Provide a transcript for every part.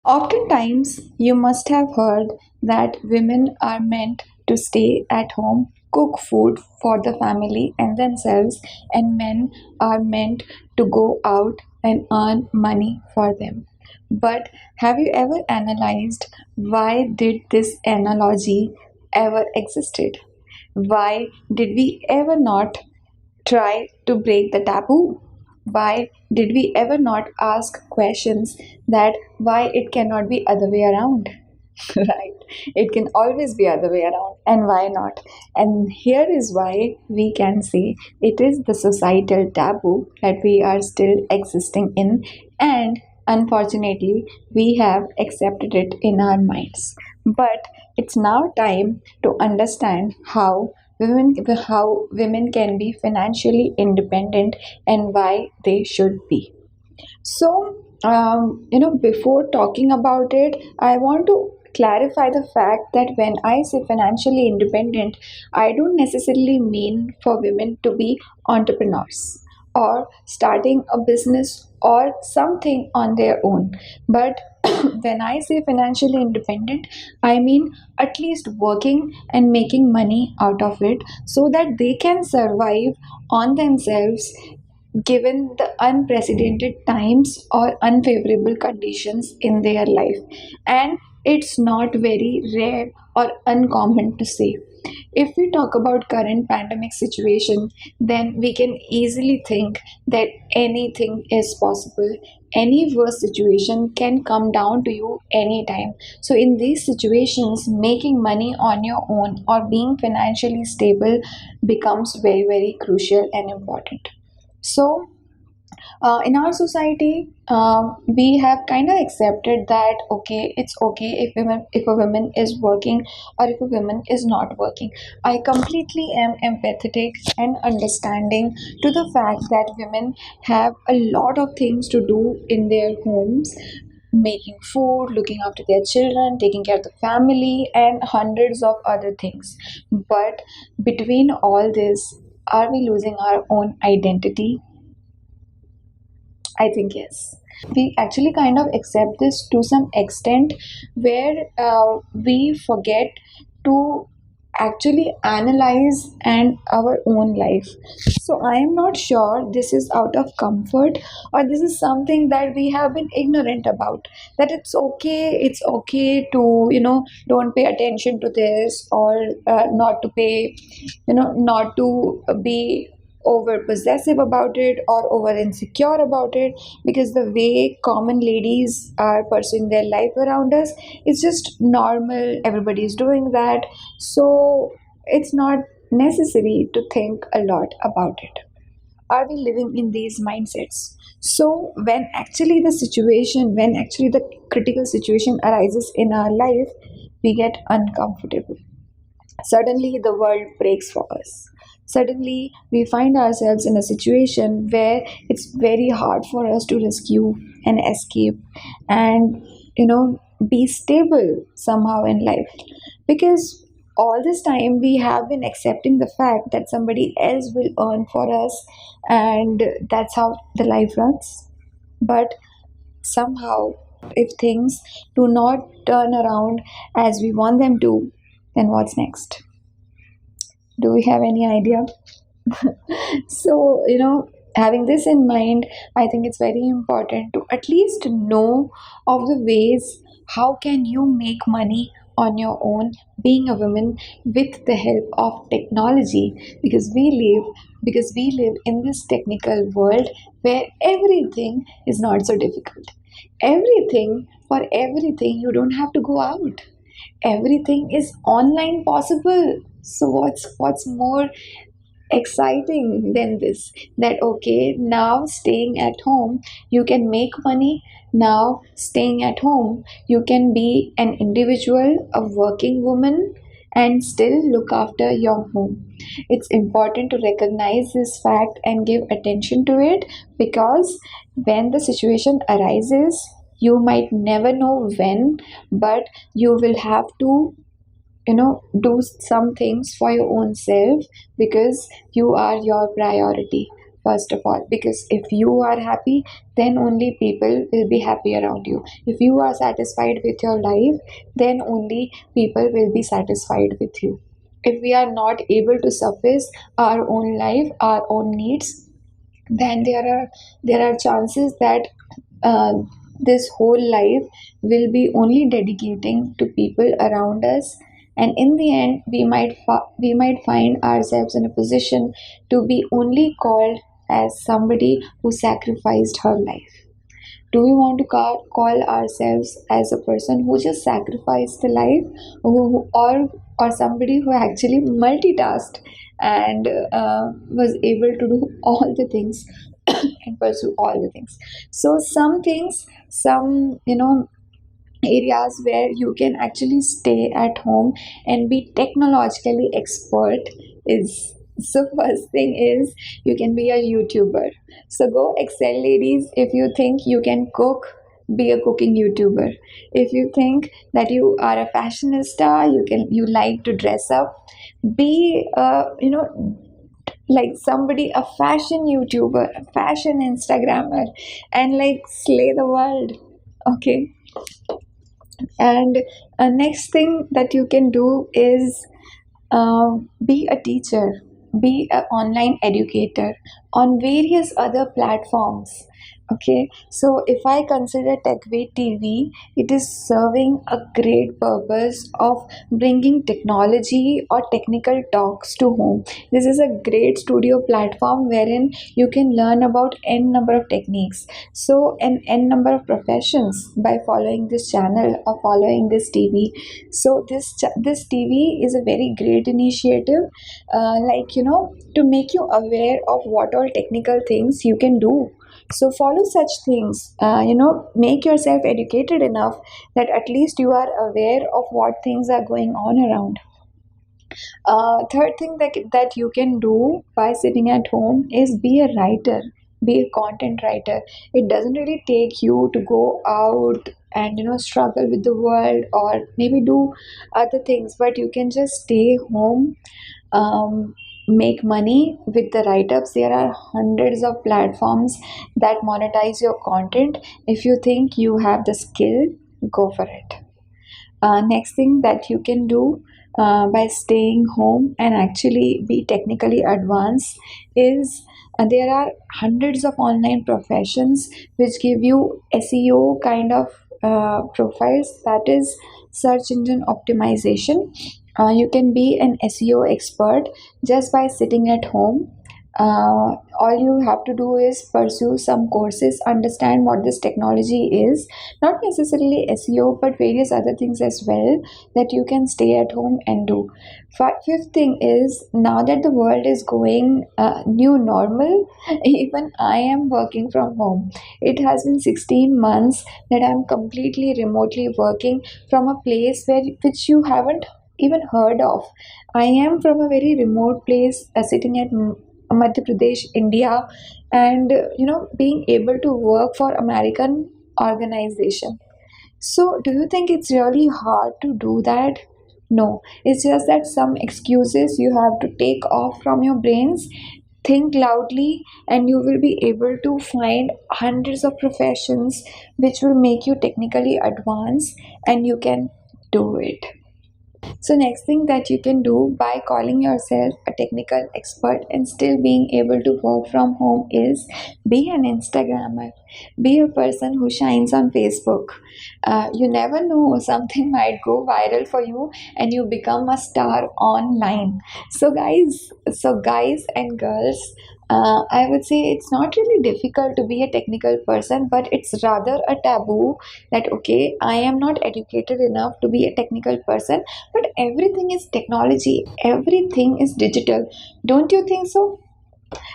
Oftentimes, you must have heard that women are meant to stay at home, cook food for the family and themselves, and men are meant to go out and earn money for them. But have you ever analyzed why did this analogy ever existed? Why did we ever not try to break the taboo? Why did we ever not ask questions that why it cannot be other way around? Right. It can always be other way around. And why not? And here is why we can say it is the societal taboo that we are still existing in, and unfortunately we have accepted it in our minds. But it's now time to understand how women can be financially independent and why they should be. So, before talking about it, I want to clarify the fact that when I say financially independent, I don't necessarily mean for women to be entrepreneurs or starting a business or something on their own. But when I say financially independent, I mean at least working and making money out of it so that they can survive on themselves given the unprecedented times or unfavorable conditions in their life. And it's not very rare or uncommon to say. If we talk about current pandemic situation, then we can easily think that anything is possible. Any worse situation can come down to you anytime. So in these situations, making money on your own or being financially stable becomes very, very crucial and important. So, in our society, we have kind of accepted that okay, it's okay if a woman is working or if a woman is not working. I completely am empathetic and understanding to the fact that women have a lot of things to do in their homes, making food, looking after their children, taking care of the family, and hundreds of other things. But between all this, are we losing our own identity? I think yes. We actually kind of accept this to some extent where we forget to actually analyze and our own life. So I am not sure this is out of comfort or this is something that we have been ignorant about, that it's okay to don't pay attention to this, or not to pay, not to be over possessive about it or over insecure about it, because the way common ladies are pursuing their life around us, it's just normal, everybody is doing that. So it's not necessary to think a lot about it. Are we living in these mindsets? So when actually the critical situation arises in our life, we get uncomfortable. Suddenly, the world breaks for us. Suddenly, we find ourselves in a situation where it's very hard for us to rescue and escape and, be stable somehow in life. Because all this time we have been accepting the fact that somebody else will earn for us, and that's how the life runs. But somehow, if things do not turn around as we want them to, then what's next? Do we have any idea? So, having this in mind, I think it's very important to at least know of the ways how can you make money on your own being a woman with the help of technology, because we live in this technical world where everything is not so difficult. Everything, for everything you don't have to go out, everything is online possible. So what's more exciting than this, that okay, now staying at home you can make money. Now staying at home you can be an individual, a working woman, and still look after your home. It's important to recognize this fact and give attention to it, because when the situation arises, you might never know when, but you will have to do some things for your own self, because you are your priority. first of all, because if you are happy, then only people will be happy around you. If you are satisfied with your life, then only people will be satisfied with you. If we are not able to suffice our own life, our own needs, then there are chances that uh, this whole life will be only dedicating to people around us, and in the end we might find ourselves in a position to be only called as somebody who sacrificed her life. Do we want to call ourselves as a person who just sacrificed the life, or somebody who actually multitasked and was able to do all the things and pursue all the things? So some things, some areas where you can actually stay at home and be technologically expert is, so first thing is, you can be a YouTuber. So go excel, ladies. If you think you can cook, be a cooking YouTuber. If you think that you are a fashionista, you like to dress up, be like somebody, a fashion YouTuber, a fashion Instagrammer, and like slay the world. Okay. And next thing that you can do is be a teacher, be an online educator on various other platforms. Okay, so if I consider TechWay TV, it is serving a great purpose of bringing technology or technical talks to home. This is a great studio platform wherein you can learn about n number of techniques, so n number of professions by following this channel or following this TV. So this TV is a very great initiative, to make you aware of what all technical things you can do. So follow such things, make yourself educated enough that at least you are aware of what things are going on around. Third thing that you can do by sitting at home is be a writer, be a content writer. It doesn't really take you to go out and struggle with the world or maybe do other things, but you can just stay home, make money with the write-ups. There are hundreds of platforms that monetize your content. If you think you have the skill, go for it. Next thing that you can do by staying home and actually be technically advanced is, there are hundreds of online professions which give you SEO kind of profiles, that is search engine optimization. You can be an SEO expert just by sitting at home. All you have to do is pursue some courses, understand what this technology is, not necessarily SEO, but various other things as well that you can stay at home and do. Fifth thing is, now that the world is going new normal, even I am working from home. It has been 16 months that I'm completely remotely working from a place which you haven't even heard of. I am from a very remote place, sitting at Madhya Pradesh, India, and being able to work for American organization. So, do you think it's really hard to do that? No, it's just that some excuses you have to take off from your brains. Think loudly, and you will be able to find hundreds of professions which will make you technically advanced, and you can do it. So next thing that you can do by calling yourself a technical expert and still being able to work from home is be an Instagrammer. Be a person who shines on Facebook. You never know, something might go viral for you and you become a star online. So guys and girls, I would say it's not really difficult to be a technical person, but it's rather a taboo that, okay, I am not educated enough to be a technical person, but everything is technology, everything is digital. Don't you think so?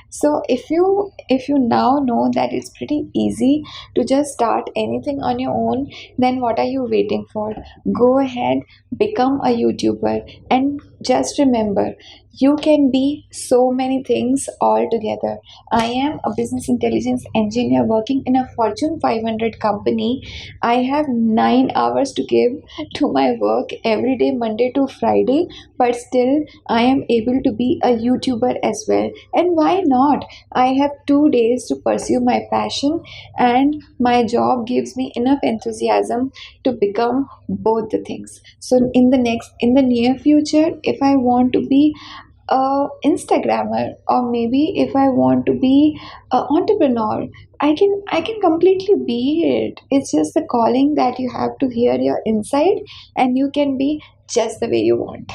So if you now know that it's pretty easy to just start anything on your own, then what are you waiting for? Go ahead, become a YouTuber and just remember, you can be so many things all together. I am a business intelligence engineer working in a Fortune 500 company. I have 9 hours to give to my work every day, Monday to Friday, but still I am able to be a YouTuber as well. And why not? I have 2 days to pursue my passion, and my job gives me enough enthusiasm to become both the things. So in the near future, if I want to be a Instagrammer, or maybe if I want to be an entrepreneur, I can completely be it. It's just the calling that you have to hear your inside, and you can be just the way you want.